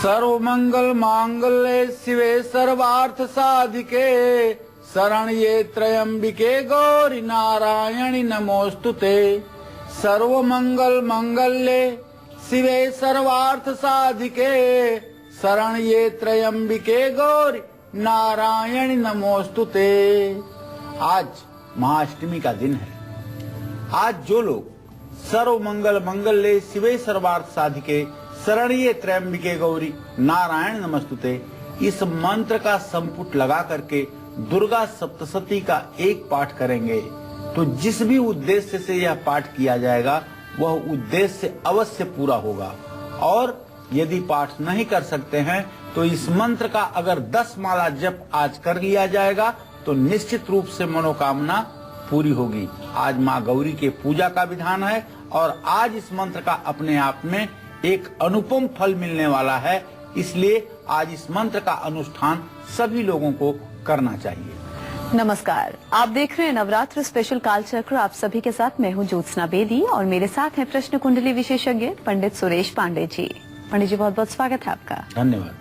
सर्वमंगल मांगल्ये शिवे सर्वार्थ साधिके शरण्ये त्र्यंबिके गौरी नारायणी नमोस्तुते। सर्वमंगल मंगल्ये शिवे सर्वार्थ साधिके शरण्ये त्र्यंबिके गौरी नारायणी नमोस्तुते। आज महाअष्टमी का दिन है। आज जो लोग सर्वमंगल मंगल्ये शिवे सर्वार्थ साधिके शरण्ये त्र्यंबिके गौरी नारायण नमस्तुते इस मंत्र का संपुट लगा करके दुर्गा सप्तशती का एक पाठ करेंगे तो जिस भी उद्देश्य से यह पाठ किया जाएगा वह उद्देश्य अवश्य पूरा होगा। और यदि पाठ नहीं कर सकते हैं तो इस मंत्र का अगर 10 माला जप आज कर लिया जाएगा तो निश्चित रूप से मनोकामना पूरी होगी। आज माँ गौरी के पूजा का विधान है और आज इस मंत्र का अपने आप में एक अनुपम फल मिलने वाला है, इसलिए आज इस मंत्र का अनुष्ठान सभी लोगों को करना चाहिए। नमस्कार, आप देख रहे हैं नवरात्र स्पेशल कालचक्र। आप सभी के साथ मैं हूं ज्योत्सना बेदी और मेरे साथ हैं प्रश्न कुंडली विशेषज्ञ पंडित सुरेश पांडे जी। पंडित जी, बहुत बहुत स्वागत है आपका। धन्यवाद।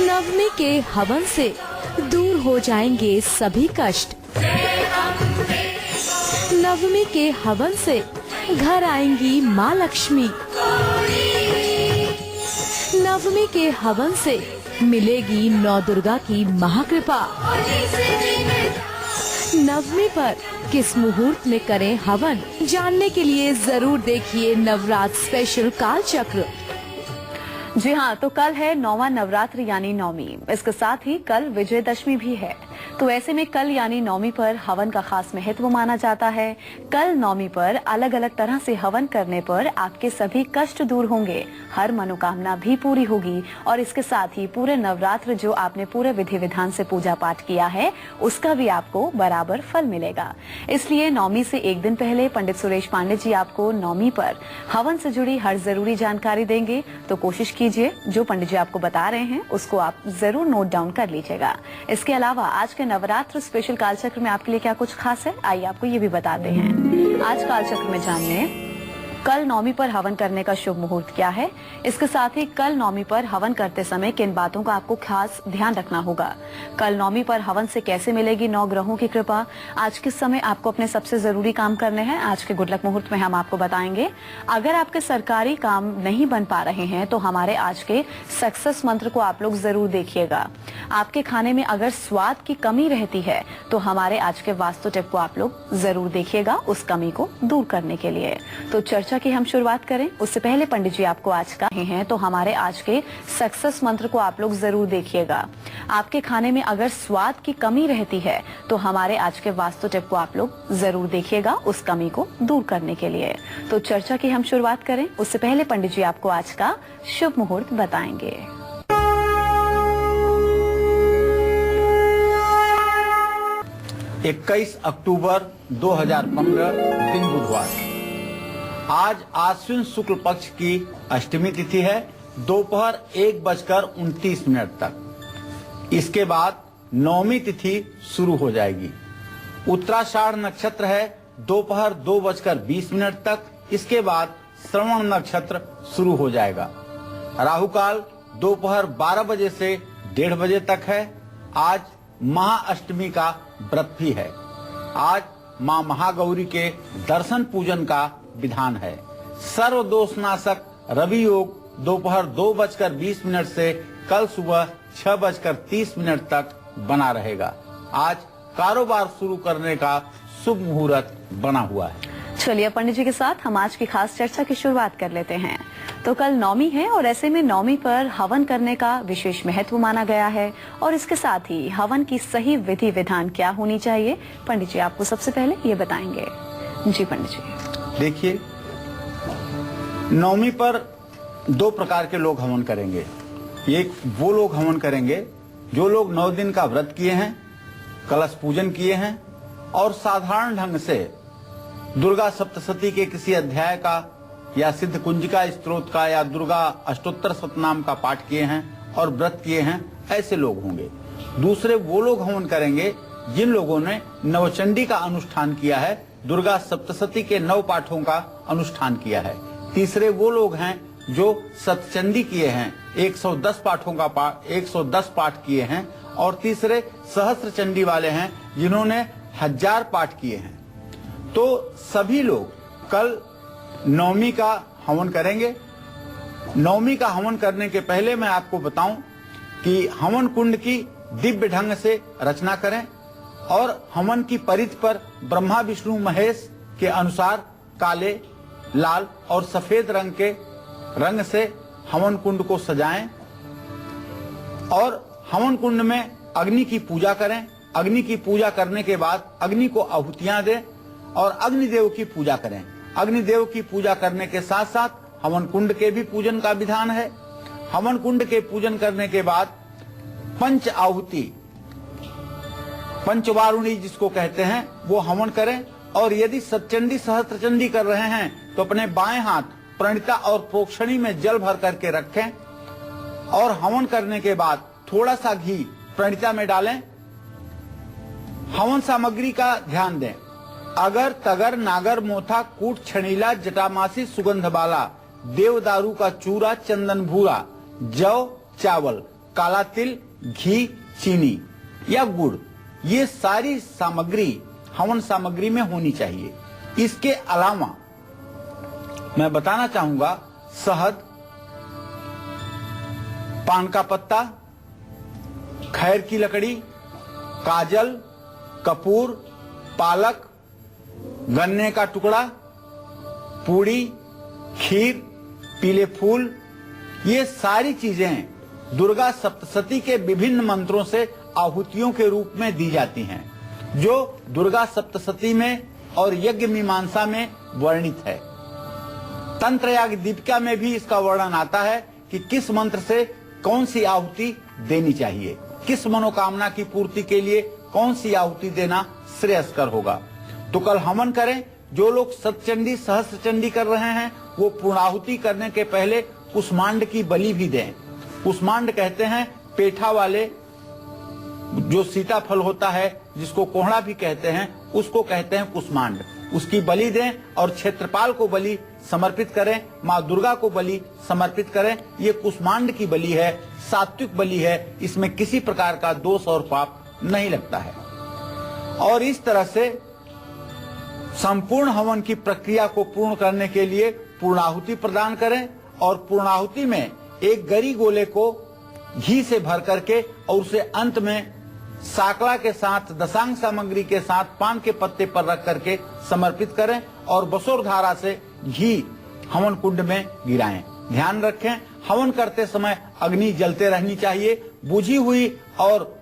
नवमी के हवन से दूर हो जाएंगे सभी कष्ट। नवमी के हवन से घर आएंगी माँ लक्ष्मी। नवमी के हवन से मिलेगी नौ दुर्गा की महाकृपा। नवमी पर किस मुहूर्त में करें हवन, जानने के लिए जरूर देखिए नवरात्र स्पेशल कालचक्र। जी हाँ, तो कल है 9वां नवरात्र यानी नौमी। इसके साथ ही कल विजयदशमी भी है। तो ऐसे में कल यानी नौमी पर हवन का खास महत्व माना जाता है। कल नौमी पर अलग अलग तरह से हवन करने पर आपके सभी कष्ट दूर होंगे, हर मनोकामना भी पूरी होगी और इसके साथ ही पूरे नवरात्र जो आपने पूरे विधि विधान से पूजा पाठ किया है उसका भी आपको बराबर फल मिलेगा। इसलिए नौमी से एक दिन पहले पंडित सुरेश पांडे जी आपको नौमी पर हवन से जुड़ी हर जरूरी जानकारी देंगे। तो कोशिश कीजिए जो पंडित जी आपको बता रहे हैं उसको आप जरूर नोट डाउन कर लीजिएगा। इसके अलावा आज के नवरात्र स्पेशल कालचक्र में आपके लिए क्या कुछ खास है, आइए आपको ये भी बताते हैं। आज कालचक्र में जानिए कल नौमी पर हवन करने का शुभ मुहूर्त क्या है। इसके साथ ही कल नौमी पर हवन करते समय किन बातों का आपको खास ध्यान रखना होगा। कल नौमी पर हवन से कैसे मिलेगी 9 ग्रहों की कृपा। आज किस समय आपको अपने सबसे जरूरी काम करने हैं, आज के गुड लक मुहूर्त में हम आपको बताएंगे। अगर आपके सरकारी काम नहीं बन पा रहे हैं तो हमारे आज के सक्सेस मंत्र को आप लोग जरूर देखिएगा। आपके खाने में अगर स्वाद की कमी रहती है तो हमारे आज के वास्तु टिप को आप लोग जरूर देखिएगा उस कमी को दूर करने के लिए। तो चर्चा की हम शुरुआत करें उससे पहले पंडित जी आपको आज का हैं तो हमारे आज के सक्सेस मंत्र को आप लोग जरूर देखिएगा। आपके खाने में अगर स्वाद की कमी रहती है तो हमारे आज के वास्तु टिप को आप लोग जरूर देखिएगा उस कमी को दूर करने के लिए। तो चर्चा की हम शुरुआत करें उससे पहले पंडित जी आपको आज का शुभ मुहूर्त बताएंगे। इक्कीस अक्टूबर 2015 दिन बुधवार। आज आश्विन शुक्ल पक्ष की अष्टमी तिथि है, दोपहर 1:29 तक। इसके बाद नौमी तिथि शुरू हो जाएगी। उत्तराषाढ़ नक्षत्र है दोपहर 2:20 तक। इसके बाद श्रवण नक्षत्र शुरू हो जाएगा। राहु काल दोपहर 12 बजे से 1:30 बजे तक है। आज महाअष्टमी का व्रत भी है। आज माँ महागौरी के दर्शन पूजन का विधान है। सर्व दोषनाशक रवि योग दोपहर 2:20 से कल सुबह 6:30 तक बना रहेगा। आज कारोबार शुरू करने का शुभ मुहूर्त बना हुआ है। चलिए पंडित जी के साथ हम आज की खास चर्चा की शुरुआत कर लेते हैं। तो कल नौमी है और ऐसे में नौमी पर हवन करने का विशेष महत्व माना गया है और इसके साथ ही हवन की सही विधि विधान क्या होनी चाहिए, पंडित जी आपको सबसे पहले ये बताएंगे। जी पंडित जी। देखिए, नौमी पर 2 प्रकार के लोग हवन करेंगे। एक वो लोग हवन करेंगे जो लोग 9 दिन का व्रत किए हैं, कलश पूजन किए हैं और साधारण ढंग से दुर्गा सप्तशती के किसी अध्याय का या सिद्ध कुंजिका स्तोत्र का या दुर्गा अष्टोत्तर शतनाम का पाठ किए हैं और व्रत किए हैं, ऐसे लोग होंगे। दूसरे वो लोग हवन करेंगे जिन लोगों ने नवचंडी का अनुष्ठान किया है, दुर्गा सप्तशती के 9 पाठों का अनुष्ठान किया है। तीसरे वो लोग हैं जो सतचंडी किए हैं, 110 पाठों का 110 पाठ किए हैं, और तीसरे सहस्त्र चंडी वाले हैं जिन्होंने 1000 पाठ किए हैं। तो सभी लोग कल नवमी का हवन करेंगे। नवमी का हवन करने के पहले मैं आपको बताऊं कि हवन कुंड की दिव्य ढंग से रचना करें और हवन की परिधि पर ब्रह्मा विष्णु महेश के अनुसार काले, लाल और सफेद रंग के रंग से हवन कुंड को सजाएं और हवन कुंड में अग्नि की पूजा करें। अग्नि की पूजा करने के बाद अग्नि को आहुतियां दें और अग्निदेव की पूजा करें। अग्निदेव की पूजा करने के साथ साथ हवन कुंड के भी पूजन का विधान है। हवन कुंड के पूजन करने के बाद पंच आहुति, पंचवारुणी जिसको कहते हैं, वो हवन करें। और यदि सतचंडी सहस्त्रचंडी कर रहे हैं तो अपने बाएं हाथ प्रणिता और प्रोक्षणी में जल भर करके रखें और हवन करने के बाद थोड़ा सा घी प्रणिता में डालें। हवन सामग्री का ध्यान दें। अगर, तगर, नागर, मोथा, कूट, छणीला, जटामासी, सुगंधबाला, देवदारू का चूरा, चंदन भूरा, जौ, चावल, काला तिल, घी, चीनी या गुड़, ये सारी सामग्री हवन सामग्री में होनी चाहिए। इसके अलावा मैं बताना चाहूंगा शहद, पान का पत्ता, खैर की लकड़ी, काजल, कपूर, पालक, गन्ने का टुकड़ा, पूड़ी, खीर, पीले फूल, ये सारी चीजें दुर्गा सप्तशती के विभिन्न मंत्रों से आहुतियों के रूप में दी जाती हैं, जो दुर्गा सप्तशती में और यज्ञ मीमांसा में वर्णित है। तंत्र याग दीपिका में भी इसका वर्णन आता है कि किस मंत्र से कौन सी आहुति देनी चाहिए, किस मनोकामना की पूर्ति के लिए कौन सी आहुति देना श्रेयस्कर होगा। तो कल हवन करें। जो लोग सतचंडी सहस्त्रचंडी कर रहे हैं वो पूर्णाहुति करने के पहले कुष्मांड की बलि भी दें। कुष्मांड कहते हैं पेठा वाले जो सीताफल होता है, जिसको कोहड़ा भी कहते हैं, उसको कहते हैं कुष्मांड। उसकी बलि दें और क्षेत्रपाल को बलि समर्पित करें, माँ दुर्गा को बलि समर्पित करें। ये कुष्मांड की बलि है, सात्विक बलि है, इसमें किसी प्रकार का दोष और पाप नहीं लगता है। और इस तरह से संपूर्ण हवन की प्रक्रिया को पूर्ण करने के लिए पूर्णाहुति प्रदान करें और पूर्णाहुति में एक गरी गोले को घी से भर करके और उसे अंत में साकला के साथ, दशांग सामग्री के साथ पान के पत्ते पर रख करके समर्पित करें और बसोर धारा से घी हवन कुंड में गिराएं। ध्यान रखें, हवन करते समय अग्नि जलते रहनी चाहिए। बुझी हुई और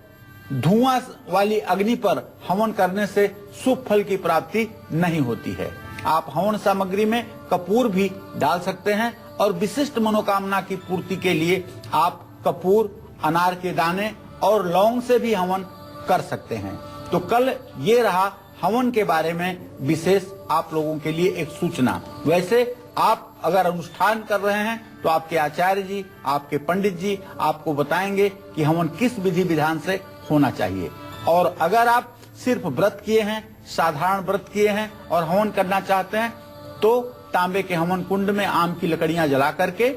धुआं वाली अग्नि पर हवन करने से शुभ फल की प्राप्ति नहीं होती है। आप हवन सामग्री में कपूर भी डाल सकते हैं और विशिष्ट मनोकामना की पूर्ति के लिए आप कपूर, अनार के दाने और लौंग से भी हवन कर सकते हैं। तो कल ये रहा हवन के बारे में विशेष आप लोगों के लिए एक सूचना। वैसे आप अगर अनुष्ठान कर रहे हैं तो आपके आचार्य जी, आपके पंडित जी आपको बताएंगे कि हवन किस विधि विधान से होना चाहिए। और अगर आप सिर्फ व्रत किए हैं, साधारण व्रत किए हैं और हवन करना चाहते हैं तो तांबे के हवन कुंड में आम की लकड़ियां जला करके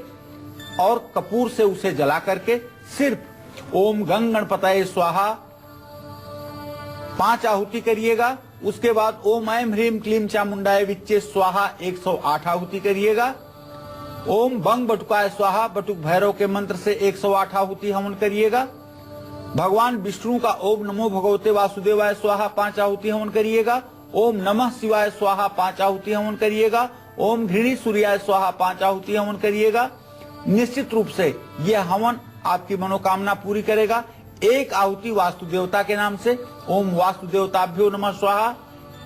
और कपूर से उसे जला करके सिर्फ ओम गंग गणपतये स्वाहा 5 आहुति करिएगा। उसके बाद ओम ऐं ह्रीं क्लीं चामुंडाय विच्चे स्वाहा 108 आहुति करिएगा। ओम बंग बटुकाय स्वाहा बटुक भैरव के मंत्र से 108 आहुति हवन करिएगा। भगवान विष्णु का ओम नमो भगवते वासुदेवाय स्वाहा 5 आहुति हवन करिएगा। ओम नमः शिवाय स्वाहा 5 आहुति हवन करिएगा। ओम घृणी सूर्याय स्वाहा 5 आहुति हवन करिएगा। निश्चित रूप से यह हवन आपकी मनोकामना पूरी करेगा। एक आहुति वास्तु देवता के नाम से ओम वास्तु देवताभ्यो नमः स्वाहा,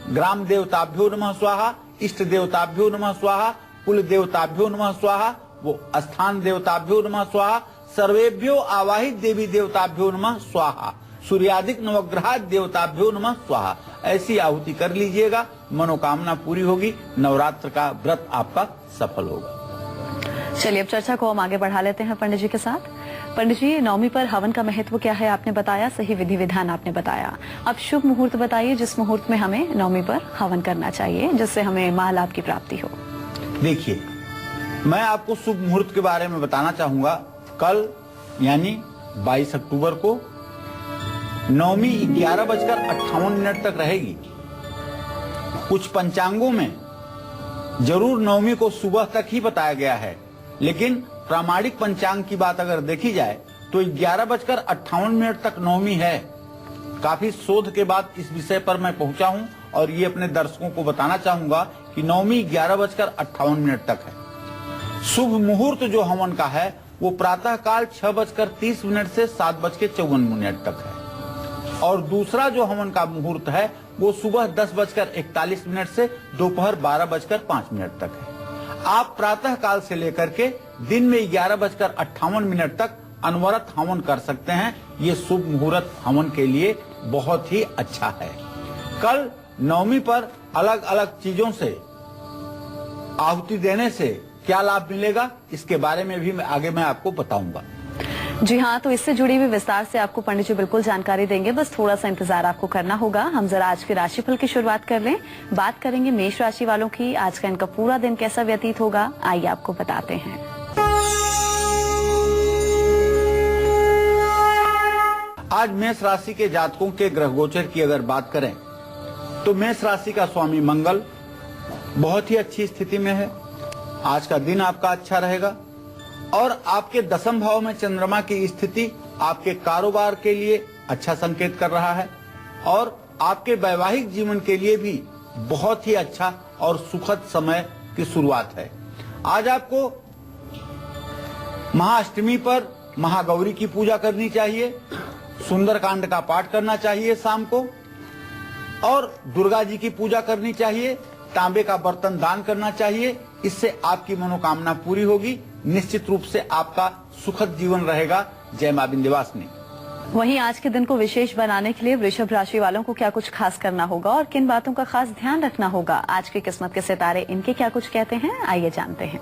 ग्राम देवताभ्यो नमः स्वाहा, इष्ट देवताभ्यो नमः स्वाहा, कुल देवताभ्यो नमः स्वाहा, वो स्थान देवताभ्यो नमः स्वाहा, सर्वेभ्यो आवाहित देवी देवताभ्यो नमः स्वाहा, सूर्यादिक नवग्रह देवताभ्यो नमः स्वाहा। ऐसी आहुति कर लीजिएगा, मनोकामना पूरी होगी, नवरात्र का व्रत आपका सफल होगा। चलिए अब चर्चा को हम आगे बढ़ा लेते हैं पंडित जी के साथ। पंडित जी, नवमी पर हवन का महत्व क्या है आपने बताया, सही विधि विधान आपने बताया। अब शुभ मुहूर्त बताइए जिस मुहूर्त में हमें नवमी पर हवन करना चाहिए जिससे हमें महालाभ की प्राप्ति हो। देखिए, मैं आपको शुभ मुहूर्त के बारे में बताना चाहूंगा। कल यानी 22 अक्टूबर को नवमी 11:58 तक रहेगी। कुछ पंचांगों में जरूर नवमी को सुबह तक ही बताया गया है, लेकिन प्रामाणिक पंचांग की बात अगर देखी जाए तो 11:58 तक नवमी है। काफी शोध के बाद इस विषय पर मैं पहुंचा हूं और ये अपने दर्शकों को बताना चाहूंगा कि नवमी 11:58 तक है। शुभ मुहूर्त जो हवन का है वो प्रातः काल 6:30 से 7:54 तक है और दूसरा जो हवन का मुहूर्त है वो सुबह 10:41 से दोपहर 12:05 तक है। आप प्रातः काल से लेकर के दिन में 11:58 तक अनवरत हवन कर सकते हैं। ये शुभ मुहूर्त हवन के लिए बहुत ही अच्छा है। कल नवमी पर अलग अलग चीजों से आहुति देने से क्या लाभ मिलेगा, इसके बारे में भी आगे मैं आपको बताऊंगा। जी हाँ, तो इससे जुड़ी हुई विस्तार से आपको पंडित जी बिल्कुल जानकारी देंगे, बस थोड़ा सा इंतजार आपको करना होगा। हम जरा आज के राशिफल की शुरुआत कर लें। बात करेंगे मेष राशि वालों की। आज का इनका पूरा दिन कैसा व्यतीत होगा, आइए आपको बताते हैं। आज मेष राशि के जातकों के ग्रह गोचर की अगर बात करें तो मेष राशि का स्वामी मंगल बहुत ही अच्छी स्थिति में है। आज का दिन आपका अच्छा रहेगा और आपके दशम भाव में चंद्रमा की स्थिति आपके कारोबार के लिए अच्छा संकेत कर रहा है और आपके वैवाहिक जीवन के लिए भी बहुत ही अच्छा और सुखद समय की शुरुआत है। आज आपको महाअष्टमी पर महागौरी की पूजा करनी चाहिए, सुंदरकांड का पाठ करना चाहिए शाम को और दुर्गा जी की पूजा करनी चाहिए, तांबे का बर्तन दान करना चाहिए। इससे आपकी मनोकामना पूरी होगी। निश्चित रूप से आपका सुखद जीवन रहेगा। जय मां विंध्यवासिनी। वहीं आज के दिन को विशेष बनाने के लिए वृषभ राशि वालों को क्या कुछ खास करना होगा और किन बातों का खास ध्यान रखना होगा, आज की किस्मत के सितारे इनके क्या कुछ कहते हैं, आइए जानते हैं।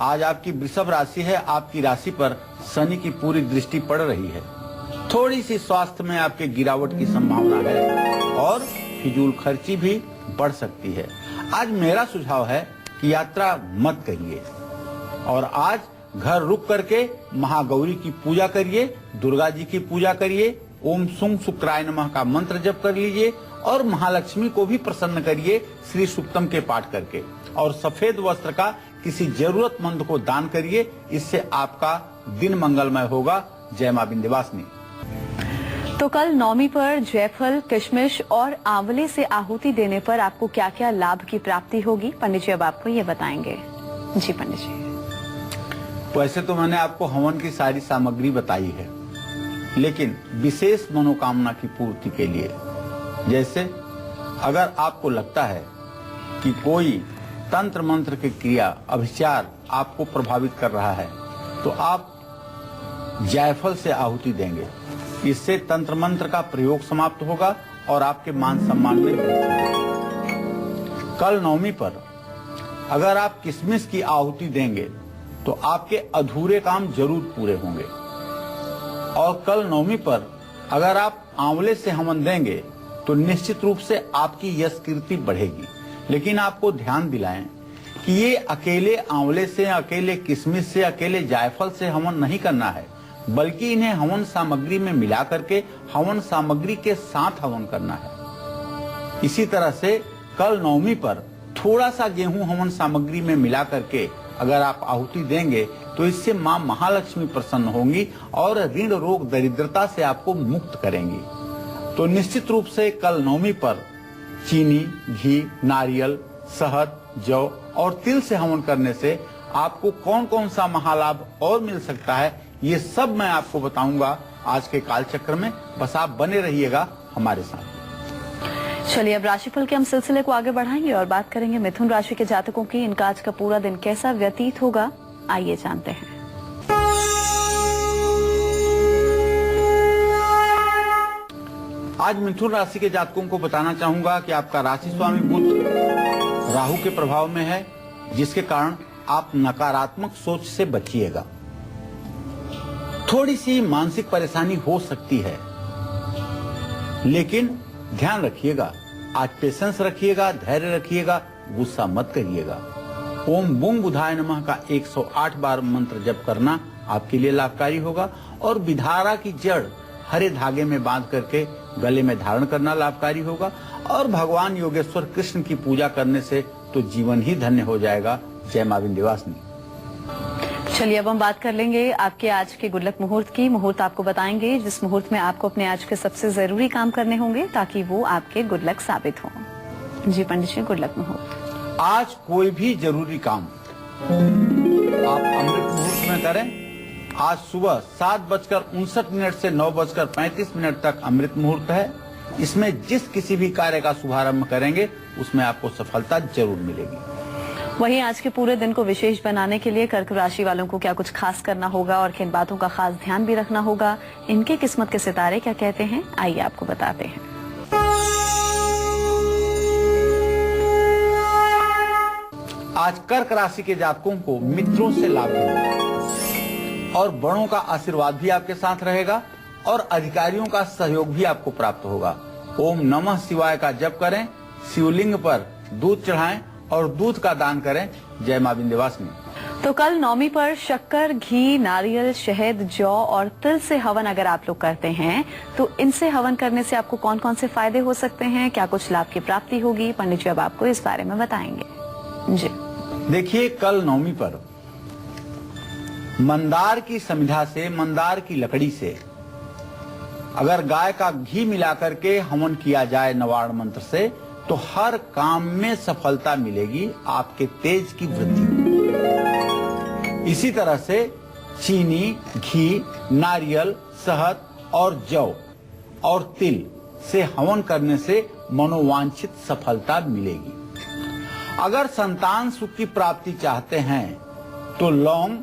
आज आपकी वृषभ राशि है। आपकी राशि पर शनि की पूरी दृष्टि पड़ रही है। थोड़ी सी स्वास्थ्य में आपके गिरावट की संभावना है और फिजूल खर्ची भी बढ़ सकती है। आज मेरा सुझाव है कि यात्रा मत करिए और आज घर रुक करके महागौरी की पूजा करिए, दुर्गा जी की पूजा करिए, ओम सुं शुक्राय नमः का मंत्र जप कर लीजिए और महालक्ष्मी को भी प्रसन्न करिए श्री सूक्तम के पाठ करके और सफेद वस्त्र का किसी जरूरतमंद को दान करिए। इससे आपका दिन मंगलमय होगा। जय मां विंध्यवासिनी। तो कल नवमी पर जायफल, किशमिश और आंवले से आहुति देने पर आपको क्या क्या लाभ की प्राप्ति होगी, पंडित जी अब आपको ये बताएंगे। जी पंडित जी। वैसे तो मैंने आपको हवन की सारी सामग्री बताई है, लेकिन विशेष मनोकामना की पूर्ति के लिए, जैसे अगर आपको लगता है कि कोई तंत्र मंत्र की क्रिया अभिचार आपको प्रभावित कर रहा है तो आप जायफल से आहुति देंगे। इससे तंत्र मंत्र का प्रयोग समाप्त होगा और आपके मान सम्मान में वृद्धि होगी। कल नवमी पर अगर आप किशमिश की आहुति देंगे तो आपके अधूरे काम जरूर पूरे होंगे और कल नवमी पर अगर आप आंवले से हवन देंगे तो निश्चित रूप से आपकी यश कीर्ति बढ़ेगी। लेकिन आपको ध्यान दिलाएं कि ये अकेले आंवले से, अकेले किशमिश से, अकेले जायफल से हवन नहीं करना है, बल्कि इन्हें हवन सामग्री में मिला करके हवन सामग्री के साथ हवन करना है। इसी तरह से कल नवमी पर थोड़ा सा गेहूं हवन सामग्री में मिला करके अगर आप आहुति देंगे तो इससे मां महालक्ष्मी प्रसन्न होंगी और ऋण रोग दरिद्रता से आपको मुक्त करेंगी। तो निश्चित रूप से कल नवमी पर चीनी, घी, नारियल, शहद, जौ और तिल से हवन करने से आपको कौन कौन सा महालाभ और मिल सकता है, ये सब मैं आपको बताऊंगा आज के कालचक्र में। बस आप बने रहिएगा हमारे साथ। चलिए अब राशिफल के हम सिलसिले को आगे बढ़ाएंगे और बात करेंगे मिथुन राशि के जातकों की। इनका आज का पूरा दिन कैसा व्यतीत होगा, आइए जानते हैं। आज मिथुन राशि के जातकों को बताना चाहूंगा कि आपका राशि स्वामी बुध राहु के प्रभाव में है, जिसके कारण आप नकारात्मक सोच से बचिएगा। थोड़ी सी मानसिक परेशानी हो सकती है, लेकिन ध्यान रखिएगा आज पेशेंस रखिएगा, धैर्य रखिएगा, गुस्सा मत करिएगा। ओम बुंग बुधाय नमः का 108 बार मंत्र जप करना आपके लिए लाभकारी होगा और विधारा की जड़ हरे धागे में बांध करके गले में धारण करना लाभकारी होगा और भगवान योगेश्वर कृष्ण की पूजा करने से तो जीवन ही धन्य हो जाएगा। जय मां विंध्यवासिनी। चलिए अब हम बात कर लेंगे आपके आज के गुड लक मुहूर्त की। मुहूर्त आपको बताएंगे जिस मुहूर्त में आपको अपने आज के सबसे जरूरी काम करने होंगे ताकि वो आपके गुड लक साबित हो। जी पंडित जी, गुड लक मुहूर्त। आज कोई भी जरूरी काम आप अमृत मुहूर्त में करें। आज सुबह 7:59 से 9:35 तक अमृत मुहूर्त है। इसमें जिस किसी भी कार्य का शुभारंभ करेंगे उसमें आपको सफलता जरूर मिलेगी। वहीं आज के पूरे दिन को विशेष बनाने के लिए कर्क राशि वालों को क्या कुछ खास करना होगा और किन बातों का खास ध्यान भी रखना होगा, इनके किस्मत के सितारे क्या कहते हैं, आइए आपको बताते हैं। आज कर्क राशि के जातकों को मित्रों से लाभ मिलेगा और बड़ों का आशीर्वाद भी आपके साथ रहेगा और अधिकारियों का सहयोग भी आपको प्राप्त होगा। ओम नमः शिवाय का जप करें, शिवलिंग पर दूध चढ़ाएं और दूध का दान करें। जय मां विंध्यवासिनी। तो कल नौमी पर शक्कर, घी, नारियल, शहद, जौ और तिल से हवन अगर आप लोग करते हैं तो इनसे हवन करने से आपको कौन कौन से फायदे हो सकते हैं, क्या कुछ लाभ की प्राप्ति होगी, पंडित जी अब आपको इस बारे में बताएंगे। जी देखिए, कल नौमी पर मंदार की समिधा से, मंदार की लकड़ी से अगर गाय का घी मिलाकर के हवन किया जाए नवार्ण मंत्र से तो हर काम में सफलता मिलेगी, आपके तेज की वृद्धि। इसी तरह से चीनी, घी, नारियल, शहद और जौ और तिल से हवन करने से मनोवांछित सफलता मिलेगी। अगर संतान सुख की प्राप्ति चाहते हैं तो लौंग,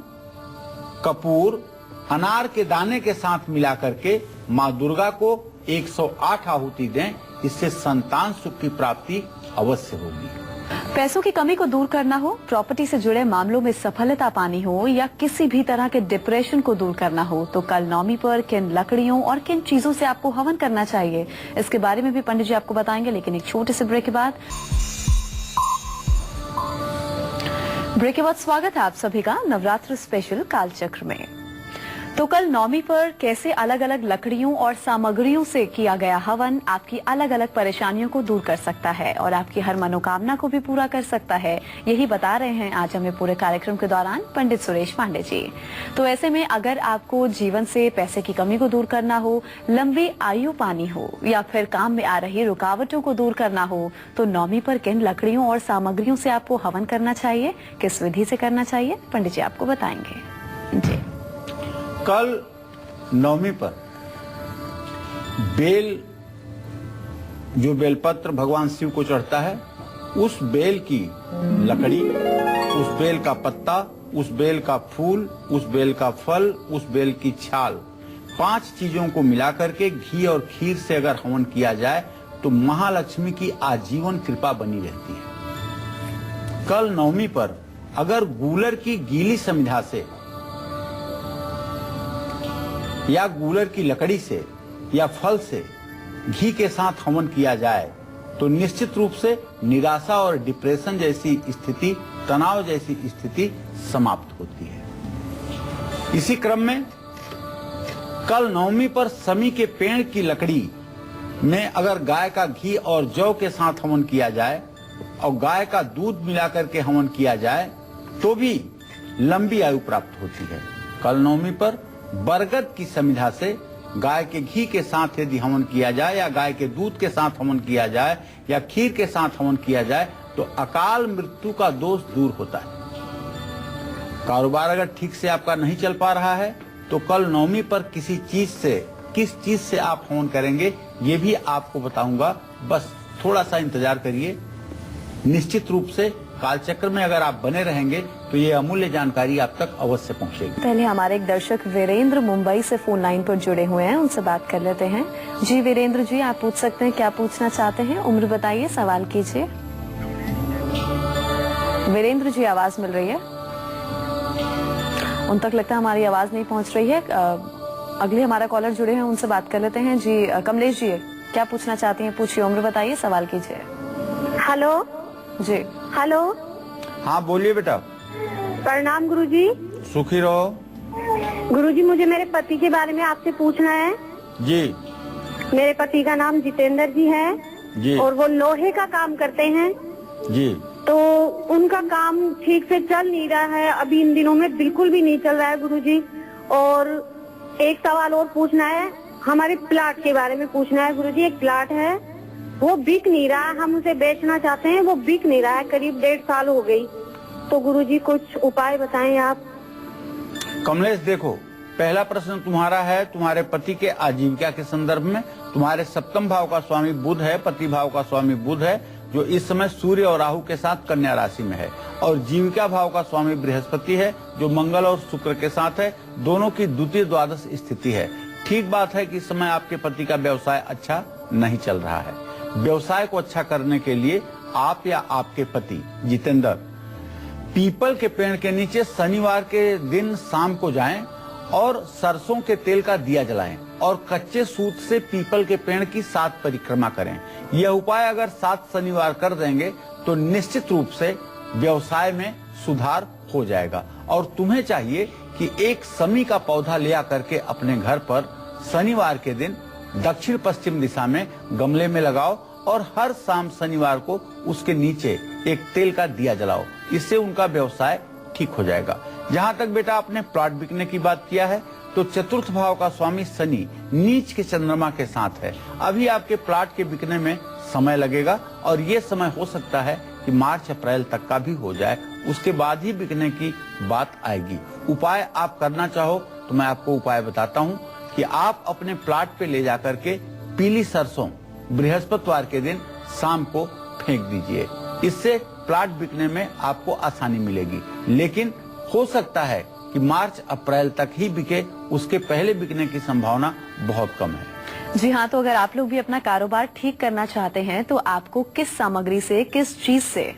कपूर, अनार के दाने के साथ मिलाकर के माँ दुर्गा को 108 आहुति दें, इससे संतान सुख की प्राप्ति अवश्य होगी। पैसों की कमी को दूर करना हो, प्रॉपर्टी से जुड़े मामलों में सफलता पानी हो या किसी भी तरह के डिप्रेशन को दूर करना हो तो कल नौमी पर किन लकड़ियों और किन चीजों से आपको हवन करना चाहिए, इसके बारे में भी पंडित जी आपको बताएंगे, लेकिन एक छोटे से ब्रेक के बाद। ब्रेक के बाद स्वागत है आप सभी का नवरात्र स्पेशल कालचक्र में। तो कल नौमी पर कैसे अलग अलग लकड़ियों और सामग्रियों से किया गया हवन आपकी अलग अलग परेशानियों को दूर कर सकता है और आपकी हर मनोकामना को भी पूरा कर सकता है, यही बता रहे हैं आज हमें पूरे कार्यक्रम के दौरान पंडित सुरेश पांडे जी। तो ऐसे में अगर आपको जीवन से पैसे की कमी को दूर करना हो, लंबी आयु पानी हो या फिर काम में आ रही रुकावटों को दूर करना हो तो नौमी पर किन लकड़ियों और सामग्रियों से आपको हवन करना चाहिए, किस विधि से करना चाहिए, पंडित जी आपको बताएंगे। जी कल नौमी पर बेल, जो बेलपत्र भगवान शिव को चढ़ता है, उस बेल की लकड़ी, उस बेल का पत्ता, उस बेल का फूल, उस बेल का फल, उस बेल की छाल, 5 चीजों को मिलाकर के घी और खीर से अगर हवन किया जाए तो महालक्ष्मी की आजीवन कृपा बनी रहती है। कल नौमी पर अगर गूलर की गीली समिधा से या गूलर की लकड़ी से या फल से घी के साथ हवन किया जाए तो निश्चित रूप से निराशा और डिप्रेशन जैसी स्थिति, तनाव जैसी स्थिति समाप्त होती है। इसी क्रम में कल नवमी पर समी के पेड़ की लकड़ी में अगर गाय का घी और जौ के साथ हवन किया जाए और गाय का दूध मिलाकर के हवन किया जाए तो भी लंबी आयु प्राप्त होती है। कल नवमी पर बरगद की समिधा से गाय के घी के साथ यदि हवन किया जाए या गाय के दूध के साथ हवन किया जाए या खीर के साथ हवन किया जाए तो अकाल मृत्यु का दोष दूर होता है। कारोबार अगर ठीक से आपका नहीं चल पा रहा है तो कल नौमी पर किस चीज से आप हवन करेंगे ये भी आपको बताऊंगा, बस थोड़ा सा इंतजार करिए। निश्चित रूप से कालचक्र में अगर आप बने रहेंगे तो ये अमूल्य जानकारी आप तक अवश्य पहुंचेगी। पहले हमारे एक दर्शक वीरेंद्र मुंबई से फोन लाइन पर जुड़े हुए हैं, उनसे बात कर लेते हैं। जी वीरेंद्र जी, आप पूछ सकते हैं, क्या पूछना चाहते हैं, उम्र बताइए, सवाल कीजिए। वीरेंद्र जी आवाज मिल रही है? उन तक लगता है हमारी आवाज नहीं पहुंच रही है। अगले हमारा कॉलर जुड़े हैं, उनसे बात कर लेते हैं। जी कमलेश जी, क्या पूछना चाहती हैं? पूछिए, उम्र बताइए, सवाल कीजिए। हेलो जी। हेलो। हाँ बोलिए बेटा। प्रणाम गुरुजी। सुखी रहो। गुरुजी, मुझे मेरे पति के बारे में आपसे पूछना है। जी मेरे पति का नाम जितेंद्र जी है जी और वो लोहे का काम करते हैं। जी। तो उनका काम ठीक से चल नहीं रहा है, अभी इन दिनों में बिल्कुल भी नहीं चल रहा है गुरुजी। और एक सवाल और पूछना है, हमारे प्लाट के बारे में पूछना है गुरुजी। एक प्लाट है, वो बिक नहीं रहा है, हम उसे बेचना चाहते हैं, वो बिक नहीं रहा है, करीब 1.5 साल हो गई। तो गुरुजी कुछ उपाय बताएं आप। कमलेश देखो, पहला प्रश्न तुम्हारा है तुम्हारे पति के आजीविका के संदर्भ में। तुम्हारे सप्तम भाव का स्वामी बुध है, पति भाव का स्वामी बुध है, जो इस समय सूर्य और राहु के साथ कन्या राशि में है। और जीविका भाव का स्वामी बृहस्पति है, जो मंगल और शुक्र के साथ है। दोनों की द्वितीय द्वादश स्थिति है। ठीक बात है कि इस समय आपके पति का व्यवसाय अच्छा नहीं चल रहा है। व्यवसाय को अच्छा करने के लिए आप या आपके पति जितेंद्र पीपल के पेड़ के नीचे शनिवार के दिन शाम को जाएं और सरसों के तेल का दिया जलाएं और कच्चे सूत से पीपल के पेड़ की 7 परिक्रमा करें। यह उपाय अगर 7 शनिवार कर देंगे तो निश्चित रूप से व्यवसाय में सुधार हो जाएगा। और तुम्हें चाहिए कि एक समी का पौधा ले आकर के अपने घर पर शनिवार के दिन दक्षिण पश्चिम दिशा में गमले में लगाओ और हर शाम शनिवार को उसके नीचे एक तेल का दिया जलाओ। इससे उनका व्यवसाय ठीक हो जाएगा। जहाँ तक बेटा आपने प्लॉट बिकने की बात किया है, तो चतुर्थ भाव का स्वामी शनि नीच के चंद्रमा के साथ है। अभी आपके प्लॉट के बिकने में समय लगेगा और ये समय हो सकता है कि मार्च अप्रैल तक का भी हो जाए, उसके बाद ही बिकने की बात आएगी। उपाय आप करना चाहो तो मैं आपको उपाय बताता हूँ कि आप अपने प्लॉट पे ले जाकर के पीली सरसों बृहस्पतिवार के दिन शाम को फेंक दीजिए। इससे प्लॉट बिकने में आपको आसानी मिलेगी। लेकिन हो सकता है कि मार्च अप्रैल तक ही बिके, उसके पहले बिकने की संभावना बहुत कम है। जी हाँ, तो अगर आप लोग भी अपना कारोबार ठीक करना चाहते हैं तो आपको किस सामग्री से, किस चीज से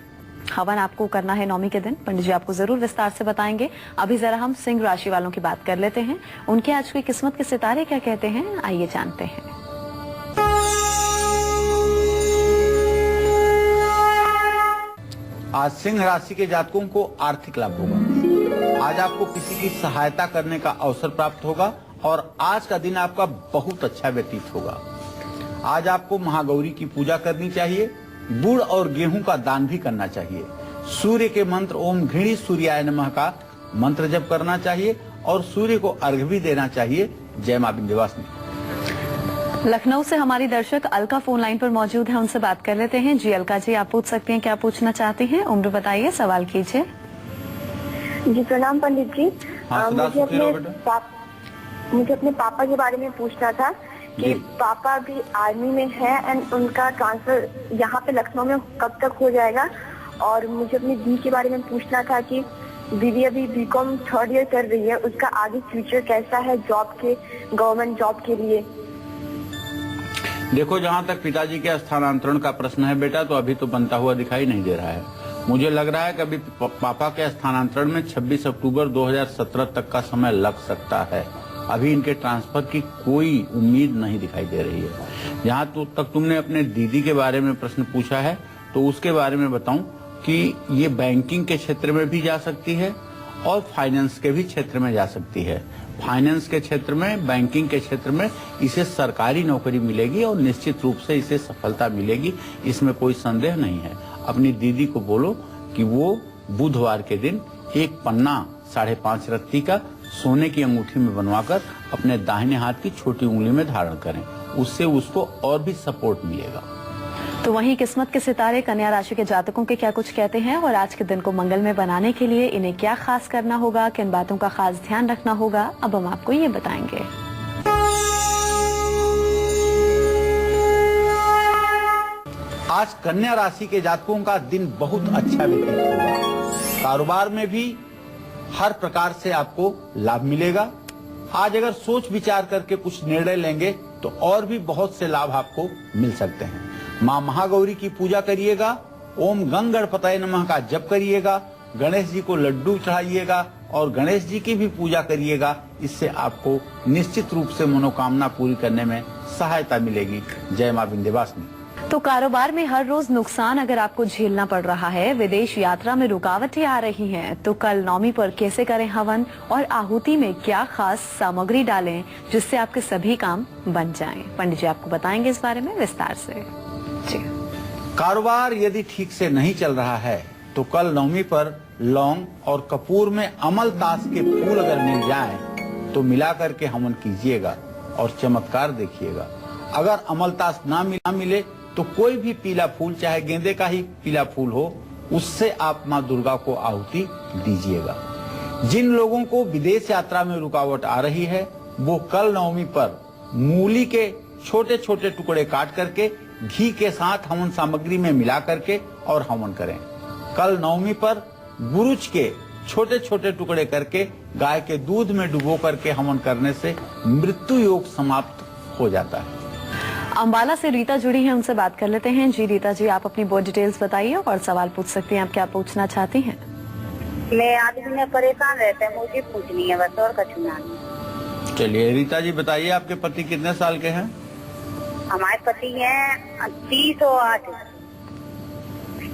हवन आपको करना है नवमी के दिन, पंडित जी आपको जरूर विस्तार से बताएंगे। अभी जरा हम सिंह राशि वालों की बात कर लेते हैं। उनके आज की किस्मत के सितारे क्या कहते हैं, आइए जानते हैं। आज सिंह राशि के जातकों को आर्थिक लाभ होगा। आज आपको किसी की सहायता करने का अवसर प्राप्त होगा और आज का दिन आपका बहुत अच्छा व्यतीत होगा। आज आपको महागौरी की पूजा करनी चाहिए। गुड़ और गेहूं का दान भी करना चाहिए। सूर्य के मंत्र ओम घृणी सूर्याय नमः का मंत्र जप करना चाहिए और सूर्य को अर्घ्य भी देना चाहिए। जय मां विंध्यवासिनी। लखनऊ से हमारी दर्शक अलका फोन लाइन पर मौजूद है, उनसे बात कर लेते हैं। जी अलका जी, आप पूछ सकते हैं, क्या पूछना चाहती हैं? उम्र बताइए, सवाल कीजिए। जी प्रणाम पंडित जी। हाँ, मुझे अपने पापा के बारे में पूछना था कि पापा भी आर्मी में है एंड उनका ट्रांसफर यहाँ पे लखनऊ में कब तक हो जाएगा। और मुझे अपनी दी के बारे में पूछना था कि दीदी अभी बीकॉम 3rd ईयर कर रही है, उसका आगे फ्यूचर कैसा है जॉब के, गवर्नमेंट जॉब के लिए। देखो, जहाँ तक पिताजी के स्थानांतरण का प्रश्न है बेटा, तो अभी तो बनता हुआ दिखाई नहीं दे रहा है। मुझे लग रहा है कि अभी पापा के स्थानांतरण में 26 अक्टूबर 2017 तक का समय लग सकता है। अभी इनके ट्रांसफर की कोई उम्मीद नहीं दिखाई दे रही है। जहाँ तक तुमने अपने दीदी के बारे में प्रश्न पूछा है, तो उसके बारे में बताऊं कि ये बैंकिंग के क्षेत्र में भी जा सकती है और फाइनेंस के भी क्षेत्र में जा सकती है। फाइनेंस के क्षेत्र में, बैंकिंग के क्षेत्र में इसे सरकारी नौकरी मिलेगी और निश्चित रूप से इसे सफलता मिलेगी, इसमें कोई संदेह नहीं है। अपनी दीदी को बोलो कि वो बुधवार के दिन एक पन्ना 5.5 रत्ती का सोने की अंगूठी में बनवाकर अपने दाहिने हाथ की छोटी उंगली में धारण करें, उससे उसको और भी सपोर्ट मिलेगा। तो वहीं किस्मत के सितारे कन्या राशि के जातकों के क्या कुछ कहते हैं और आज के दिन को मंगलमय बनाने के लिए इन्हें क्या खास करना होगा, किन बातों का खास ध्यान रखना होगा, अब हम आपको ये बताएंगे। आज कन्या राशि के जातकों का दिन बहुत अच्छा व्यतीत होगा। कारोबार में भी हर प्रकार से आपको लाभ मिलेगा। आज अगर सोच विचार करके कुछ निर्णय लेंगे तो और भी बहुत से लाभ आपको मिल सकते हैं। मां महागौरी की पूजा करिएगा। ओम गंग गणपतये नमः का जप करिएगा। गणेश जी को लड्डू चढ़ाइएगा और गणेश जी की भी पूजा करिएगा। इससे आपको निश्चित रूप से मनोकामना पूरी करने में सहायता मिलेगी। जय मां विंध्यवासिनी। तो कारोबार में हर रोज नुकसान अगर आपको झेलना पड़ रहा है, विदेश यात्रा में रुकावटें आ रही हैं, तो कल नवमी पर कैसे करें हवन और आहुति में क्या खास सामग्री डालें जिससे आपके सभी काम बन जाएं? पंडित जी आपको बताएंगे इस बारे में विस्तार से। जी। कारोबार यदि ठीक से नहीं चल रहा है तो कल नवमी पर लौंग और कपूर में अमलतास के फूल अगर मिल जाएं तो मिला करके हवन कीजिएगा और चमत्कार देखिएगा। अगर अमलतास ना मिले तो कोई भी पीला फूल, चाहे गेंदे का ही पीला फूल हो, उससे आप मां दुर्गा को आहुति दीजिएगा। जिन लोगों को विदेश यात्रा में रुकावट आ रही है वो कल नवमी पर मूली के छोटे छोटे टुकड़े काट करके घी के साथ हवन सामग्री में मिला करके और हवन करें। कल नवमी पर गुरुच के छोटे छोटे टुकड़े करके गाय के दूध में डुबो करके हवन करने से मृत्यु योग समाप्त हो जाता है। अंबाला से रीता जुड़ी हैं, उनसे बात कर लेते हैं। जी रीता जी, आप अपनी बहुत डिटेल्स बताइए और सवाल पूछ सकती हैं। आप क्या पूछना चाहती हैं? मैं आदमी में परेशान रहते हैं, मुझे पूछनी है बस, और कुछ नहीं। चलिए रीता जी बताइए, आपके पति कितने साल के हैं? हमारे पति हैं 30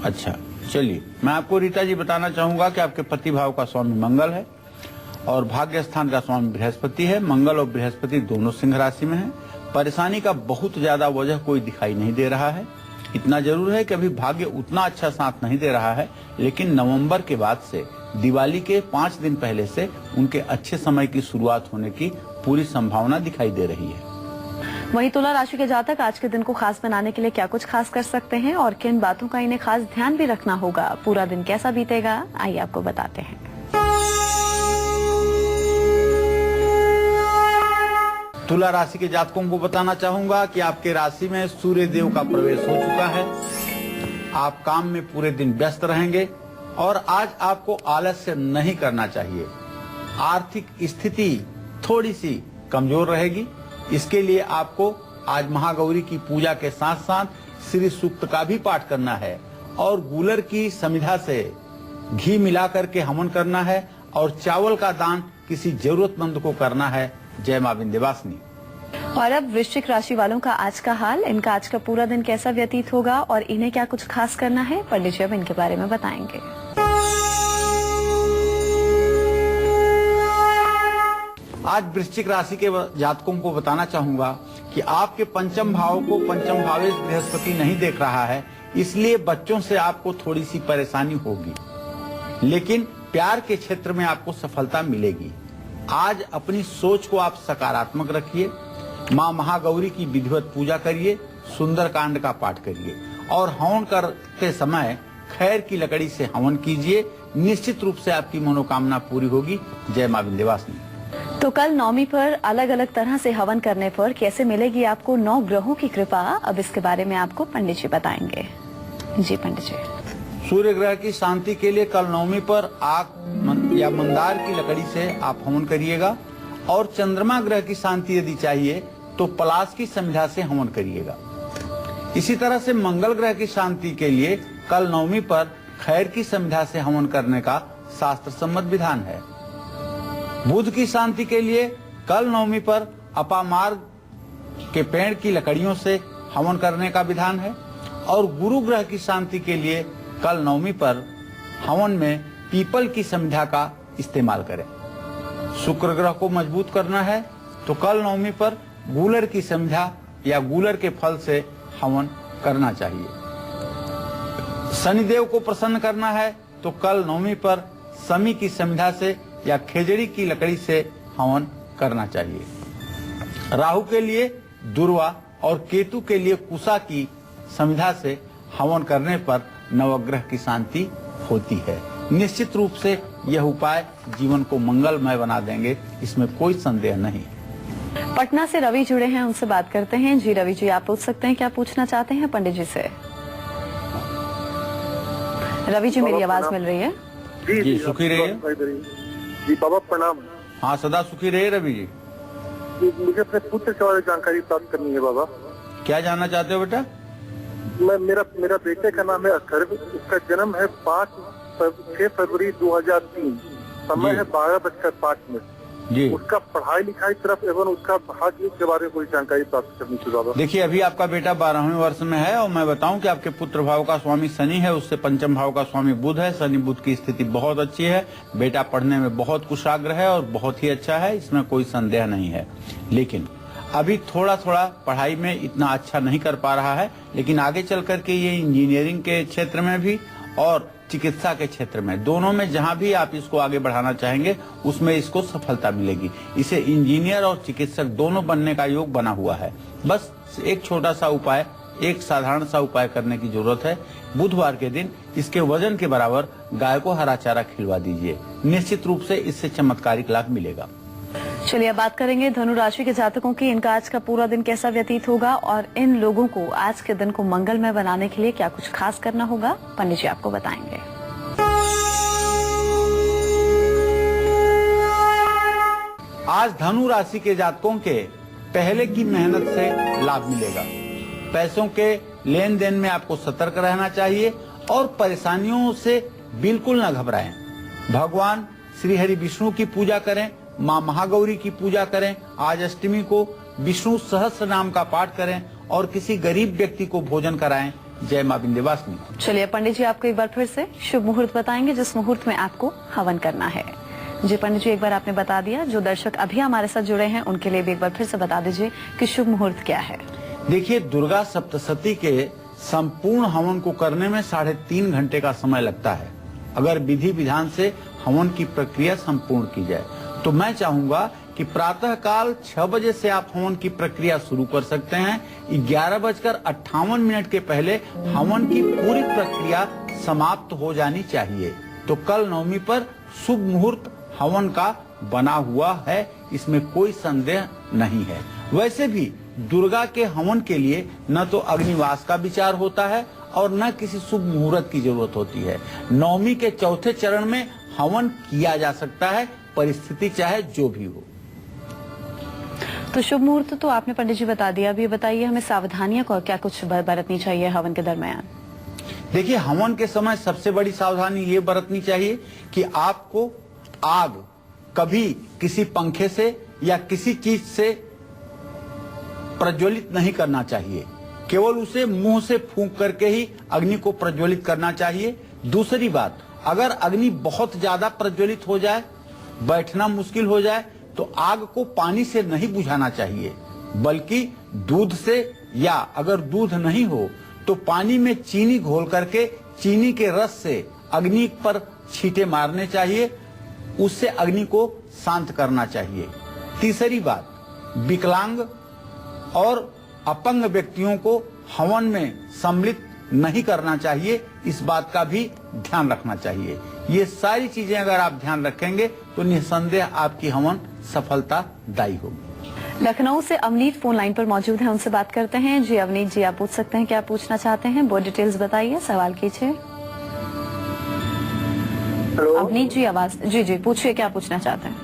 अच्छा, चलिए मैं आपको रीता जी बताना चाहूंगा कि आपके पति भाव का स्वामी मंगल है और भाग्य स्थान का स्वामी बृहस्पति है। मंगल और बृहस्पति दोनों सिंह राशि में हैं। परेशानी का बहुत ज्यादा वजह कोई दिखाई नहीं दे रहा है। इतना जरूर है कि अभी भाग्य उतना अच्छा साथ नहीं दे रहा है, लेकिन नवंबर के बाद से दिवाली के 5 दिन पहले से उनके अच्छे समय की शुरुआत होने की पूरी संभावना दिखाई दे रही है। वहीं तुला राशि के जातक आज के दिन को खास बनाने के लिए क्या कुछ खास कर सकते हैं और किन बातों का इन्हें खास ध्यान भी रखना होगा? पूरा दिन कैसा बीतेगा, आइए आपको बताते हैं। तुला राशि के जातकों को बताना चाहूंगा कि आपके राशि में सूर्य देव का प्रवेश हो चुका है। आप काम में पूरे दिन व्यस्त रहेंगे और आज आपको आलस्य नहीं करना चाहिए। आर्थिक स्थिति थोड़ी सी कमजोर रहेगी। इसके लिए आपको आज महागौरी की पूजा के साथ साथ श्री सूक्त का भी पाठ करना है और गूलर की समिधा से घी मिला करके हवन करना है और चावल का दान किसी जरूरतमंद को करना है। जय मां विंध्यवासिनी। और अब वृश्चिक राशि वालों का आज का हाल, इनका आज का पूरा दिन कैसा व्यतीत होगा और इन्हें क्या कुछ खास करना है? पंडित जी अब इनके बारे में बताएंगे। आज वृश्चिक राशि के जातकों को बताना चाहूंगा कि आपके पंचम भाव को पंचम भावेश बृहस्पति नहीं देख रहा है, इसलिए बच्चों से आपको थोड़ी सी परेशानी होगी, लेकिन प्यार के क्षेत्र में आपको सफलता मिलेगी। आज अपनी सोच को आप सकारात्मक रखिए। मां महागौरी की विधिवत पूजा करिए, सुंदर कांड का पाठ करिए और हवन करते समय खैर की लकड़ी से हवन कीजिए। निश्चित रूप से आपकी मनोकामना पूरी होगी। जय मां विंध्यवासिनी। तो कल नवमी पर अलग अलग तरह से हवन करने पर कैसे मिलेगी आपको 9 ग्रहों की कृपा, अब इसके बारे में आपको पंडित जी बताएंगे। जी पंडित जी। सूर्य ग्रह की शांति के लिए कल नवमी पर आग या मंदार की लकड़ी से आप हवन करिएगा और चंद्रमा ग्रह की शांति यदि चाहिए तो पलाश की समिधा से हवन करिएगा। इसी तरह से मंगल ग्रह की शांति के लिए कल नवमी पर खैर की समिधा से हवन करने का शास्त्र सम्मत विधान है। बुध की शांति के लिए कल नवमी पर अपामार्ग के पेड़ की लकड़ियों से हवन करने का विधान है और गुरु ग्रह की शांति के लिए कल नवमी पर हवन में पीपल की समिधा का इस्तेमाल करें। शुक्र ग्रह को मजबूत करना है तो कल नवमी पर गूलर की समिधा या गूलर के फल से हवन करना चाहिए। शनिदेव को प्रसन्न करना है तो कल नवमी पर समी की समिधा से या खेजड़ी की लकड़ी से हवन करना चाहिए। राहु के लिए दुर्वा और केतु के लिए कुशा की समिधा से हवन करने पर नवग्रह की शांति होती है। निश्चित रूप से यह उपाय जीवन को मंगलमय बना देंगे, इसमें कोई संदेह नहीं। पटना से रवि जुड़े हैं, उनसे बात करते हैं। जी रवि जी, आप पूछ सकते हैं, क्या पूछना चाहते हैं पंडित जी से? रवि जी मेरी आवाज मिल रही है? जी सुखी रहिए। जी बाबा प्रणाम। हाँ सदा सुखी रहिए रवि जी। मुझे अपने पुत्र के बारे में जानकारी प्राप्त करनी है बाबा। क्या जानना चाहते हो बेटा? मेरा बेटे का नाम है अथर्व, उसका जन्म है 6 फरवरी 2003 समय जी। है 12:05 जी उसका पढ़ाई लिखाई तरफ एवं उसका भाग्य के बारे में कोई जानकारी प्राप्त करनी थी बाबा। देखिए, अभी आपका बेटा 12वें वर्ष में है और मैं बताऊं कि आपके पुत्र भाव का स्वामी शनि है, उससे पंचम भाव का स्वामी बुध है। शनि बुध की स्थिति बहुत अच्छी है, बेटा पढ़ने में बहुत कुशाग्र है और बहुत ही अच्छा है, इसमें कोई संदेह नहीं है। लेकिन अभी थोड़ा थोड़ा पढ़ाई में इतना अच्छा नहीं कर पा रहा है, लेकिन आगे चल करके ये इंजीनियरिंग के क्षेत्र में भी और चिकित्सा के क्षेत्र में, दोनों में जहां भी आप इसको आगे बढ़ाना चाहेंगे उसमें इसको सफलता मिलेगी। इसे इंजीनियर और चिकित्सक दोनों बनने का योग बना हुआ है। बस एक छोटा सा उपाय, एक साधारण सा उपाय करने की जरूरत है। बुधवार के दिन इसके वजन के बराबर गाय को हरा चारा खिलवा दीजिए, निश्चित रूप से इससे चमत्कारिक लाभ मिलेगा। चलिए अब बात करेंगे धनु राशि के जातकों की। इनका आज का पूरा दिन कैसा व्यतीत होगा और इन लोगों को आज के दिन को मंगलमय बनाने के लिए क्या कुछ खास करना होगा, पंडित जी आपको बताएंगे। आज धनु राशि के जातकों के पहले की मेहनत से लाभ मिलेगा। पैसों के लेन देन में आपको सतर्क रहना चाहिए और परेशानियों से बिल्कुल न घबराएं। भगवान श्री हरि विष्णु की पूजा करें, माँ महागौरी की पूजा करें। आज अष्टमी को विष्णु सहस्त्र नाम का पाठ करें और किसी गरीब व्यक्ति को भोजन कराएं। जय माँ विंध्यवासिनी। चलिए पंडित जी आपको एक बार फिर से शुभ मुहूर्त बताएंगे जिस मुहूर्त में आपको हवन करना है। जी पंडित जी, एक बार आपने बता दिया, जो दर्शक अभी हमारे साथ जुड़े हैं उनके लिए भी एक बार फिर से बता दीजिए कि शुभ मुहूर्त क्या है। देखिए, दुर्गा सप्तशती के संपूर्ण हवन को करने में 3.5 घंटे का समय लगता है। अगर विधि विधान से हवन की प्रक्रिया संपूर्ण की जाए तो मैं चाहूंगा कि प्रातः काल 6 बजे से आप हवन की प्रक्रिया शुरू कर सकते हैं। 11:58 के पहले हवन की पूरी प्रक्रिया समाप्त हो जानी चाहिए। तो कल नवमी पर शुभ मुहूर्त हवन का बना हुआ है, इसमें कोई संदेह नहीं है। वैसे भी दुर्गा के हवन के लिए न तो अग्निवास का विचार होता है और न किसी शुभ मुहूर्त की जरूरत होती है। नवमी के चौथे चरण में हवन किया जा सकता है, परिस्थिति चाहे जो भी हो। तो शुभ मुहूर्त तो आपने पंडित जी बता दिया, अभी बताइए हमें सावधानियां को क्या कुछ बरतनी चाहिए हवन के दरमियान। देखिए, हवन के समय सबसे बड़ी सावधानी ये बरतनी चाहिए कि आपको आग कभी किसी पंखे से या किसी चीज से प्रज्वलित नहीं करना चाहिए। केवल उसे मुंह से फूंक करके ही अग्नि को प्रज्वलित करना चाहिए। दूसरी बात, अगर अग्नि बहुत ज्यादा प्रज्वलित हो जाए, बैठना मुश्किल हो जाए, तो आग को पानी से नहीं बुझाना चाहिए, बल्कि दूध से, या अगर दूध नहीं हो तो पानी में चीनी घोल करके चीनी के रस से अग्नि पर छींटे मारने चाहिए, उससे अग्नि को शांत करना चाहिए। तीसरी बात, विकलांग और अपंग व्यक्तियों को हवन में सम्मिलित नहीं करना चाहिए, इस बात का भी ध्यान रखना चाहिए। ये सारी चीजें अगर आप ध्यान रखेंगे तो निसंदेह आपकी हवन सफलतादायी होगी। लखनऊ से अवनीत फोन लाइन पर मौजूद हैं, उनसे बात करते हैं। जी अवनीत जी, आप पूछ सकते हैं, क्या पूछना चाहते हैं, बहुत डिटेल्स बताइए, सवाल कीजिए। हेलो। अवनीत जी आवाज, जी जी पूछिए, क्या पूछना चाहते हैं।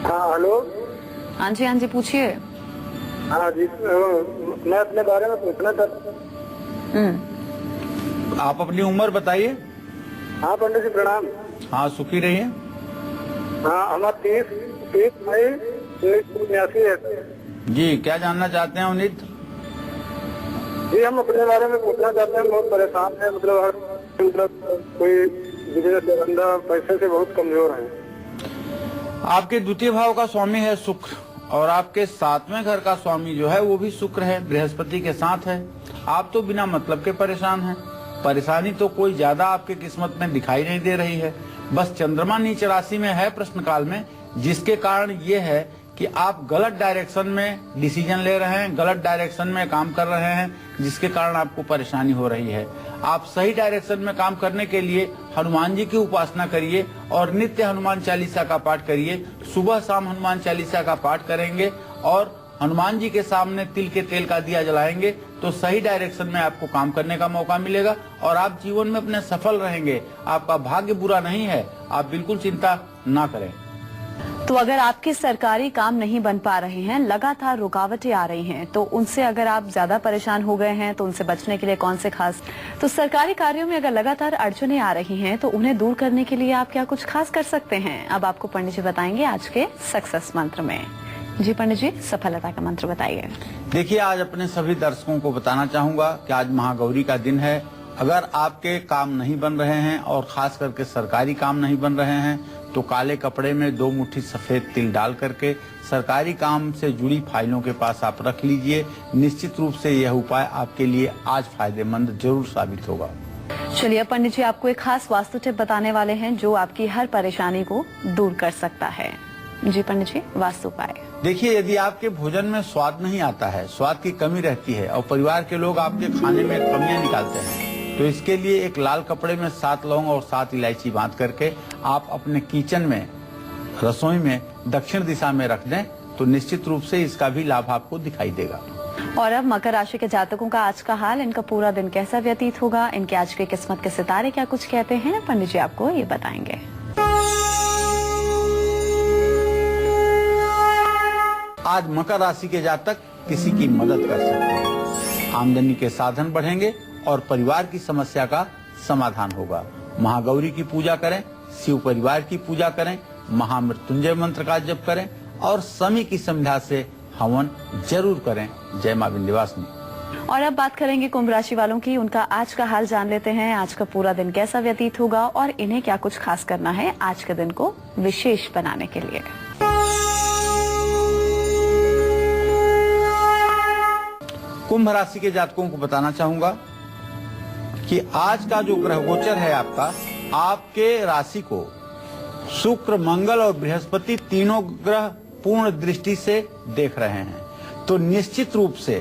हाँ हेलो। हाँ जी पूछिए। हाँ जी, मैं अपने बारे में पूछना चाहता हूँ। आप अपनी उम्र बताइए। हाँ पंडित जी प्रणाम। हाँ, सुखी रहिए। हाँ, हमारा 30 मई 1989 है। जी, क्या जानना चाहते हैं अवनीत? जी, हम अपने बारे में पूछना चाहते हैं, बहुत परेशान है, मतलब कोई बिजनेस धंधा पैसे से बहुत कमजोर है। आपके द्वितीय भाव का स्वामी है शुक्र और आपके 7वें घर का स्वामी जो है वो भी शुक्र है, बृहस्पति के साथ है। आप तो बिना मतलब के परेशान हैं। परेशानी तो कोई ज्यादा आपके किस्मत में दिखाई नहीं दे रही है, बस चंद्रमा नीच राशि में है प्रश्न काल में, जिसके कारण ये है कि आप गलत डायरेक्शन में डिसीजन ले रहे हैं, गलत डायरेक्शन में काम कर रहे हैं, जिसके कारण आपको परेशानी हो रही है। आप सही डायरेक्शन में काम करने के लिए हनुमान जी की उपासना करिए और नित्य हनुमान चालीसा का पाठ करिए। सुबह शाम हनुमान चालीसा का पाठ करेंगे और हनुमान जी के सामने तिल के तेल का दिया जलाएंगे तो सही डायरेक्शन में आपको काम करने का मौका मिलेगा और आप जीवन में अपने सफल रहेंगे। आपका भाग्य बुरा नहीं है, आप बिल्कुल चिंता ना करें। तो अगर आपके सरकारी काम नहीं बन पा रहे हैं, लगातार रुकावटें आ रही हैं, तो उनसे अगर आप ज्यादा परेशान हो गए हैं तो उनसे बचने के लिए कौन से खास, तो सरकारी कार्यों में अगर लगातार अड़चनें आ रही हैं तो उन्हें दूर करने के लिए आप क्या कुछ खास कर सकते हैं? अब आपको पंडित जी बताएंगे आज के सक्सेस मंत्र में। जी पंडित जी, सफलता का मंत्र बताइए। देखिए, आज अपने सभी दर्शकों को बताना चाहूंगा कि आज महागौरी का दिन है। अगर आपके काम नहीं बन रहे हैं और खास करके सरकारी काम नहीं बन रहे हैं तो काले कपड़े में 2 मुट्ठी सफेद तिल डाल करके सरकारी काम से जुड़ी फाइलों के पास आप रख लीजिए। निश्चित रूप से यह उपाय आपके लिए आज फायदेमंद जरूर साबित होगा। चलिए पंडित जी, आपको एक खास वास्तु टिप बताने वाले हैं जो आपकी हर परेशानी को दूर कर सकता है। जी पंडित जी, वास्तु उपाय। देखिए, यदि आपके भोजन में स्वाद नहीं आता है, स्वाद की कमी रहती है और परिवार के लोग आपके खाने में कमियां निकालते हैं, तो इसके लिए एक लाल कपड़े में 7 लौंग और 7 इलायची बांध करके आप अपने किचन में, रसोई में दक्षिण दिशा में रख दें तो निश्चित रूप से इसका भी लाभ आपको दिखाई देगा। और अब मकर राशि के जातकों का आज का हाल, इनका पूरा दिन कैसा व्यतीत होगा, इनके आज के किस्मत के सितारे क्या कुछ कहते हैं, पंडित जी आपको ये बताएंगे। आज मकर राशि के जातक किसी की मदद कर सकते हैं, आमदनी के साधन बढ़ेंगे और परिवार की समस्या का समाधान होगा। महागौरी की पूजा करें, शिव परिवार की पूजा करें, महामृत्युंजय मंत्र का जप करें और शमी की संध्या से हवन जरूर करें। जय मां विंध्यवासिनी। और अब बात करेंगे कुंभ राशि वालों की, उनका आज का हाल जान लेते हैं। आज का पूरा दिन कैसा व्यतीत होगा और इन्हें क्या कुछ खास करना है आज के दिन को विशेष बनाने के लिए। कुंभ राशि के जातकों को बताना चाहूंगा कि आज का जो ग्रह गोचर है आपके राशि को शुक्र, मंगल और बृहस्पति तीनों ग्रह पूर्ण दृष्टि से देख रहे हैं। तो निश्चित रूप से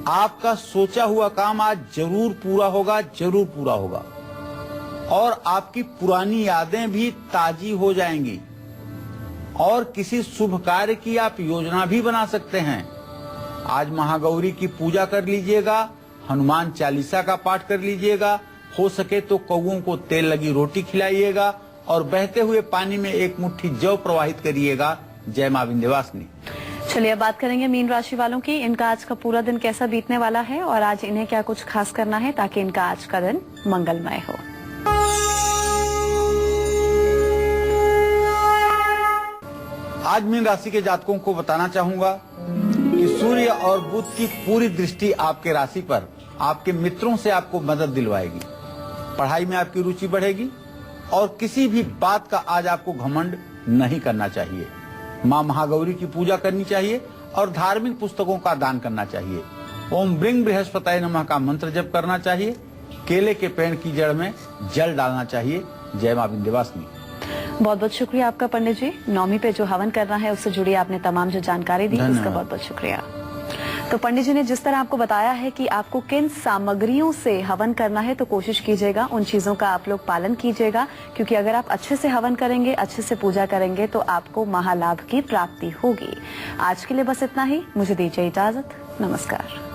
आपका सोचा हुआ काम आज जरूर पूरा होगा, जरूर पूरा होगा और आपकी पुरानी यादें भी ताजी हो जाएंगी और किसी शुभ कार्य की आप योजना भी बना सकते हैं। आज महागौरी की पूजा कर लीजिएगा, हनुमान चालीसा का पाठ कर लीजिएगा, हो सके तो कौओं को तेल लगी रोटी खिलाइएगा और बहते हुए पानी में 1 मुट्ठी जौ प्रवाहित करिएगा। जय मां विंध्यवासिनी। चलिए बात करेंगे मीन राशि वालों की, इनका आज का पूरा दिन कैसा बीतने वाला है और आज इन्हें क्या कुछ खास करना है ताकि इनका आज का दिन मंगलमय हो। आज मीन राशि के जातकों को बताना चाहूंगा कि सूर्य और बुध की पूरी दृष्टि आपके राशि पर आपके मित्रों से आपको मदद दिलवाएगी। पढ़ाई में आपकी रुचि बढ़ेगी और किसी भी बात का आज आपको घमंड नहीं करना चाहिए। मां महागौरी की पूजा करनी चाहिए और धार्मिक पुस्तकों का दान करना चाहिए। ओम ब्रिंग बृहस्पताय नमः का मंत्र जप करना चाहिए। केले के पेड़ की जड़ में जल डालना चाहिए। जय मां विंध्यवासिनी। बहुत बहुत शुक्रिया आपका पंडित जी। नौमी पे जो हवन करना है उससे जुड़ी आपने तमाम जो जानकारी दी उसका बहुत बहुत शुक्रिया। तो पंडित जी ने जिस तरह आपको बताया है कि आपको किन सामग्रियों से हवन करना है, तो कोशिश कीजिएगा उन चीजों का आप लोग पालन कीजिएगा, क्योंकि अगर आप अच्छे से हवन करेंगे, अच्छे से पूजा करेंगे तो आपको महालाभ की प्राप्ति होगी। आज के लिए बस इतना ही, मुझे दीजिए इजाजत। नमस्कार।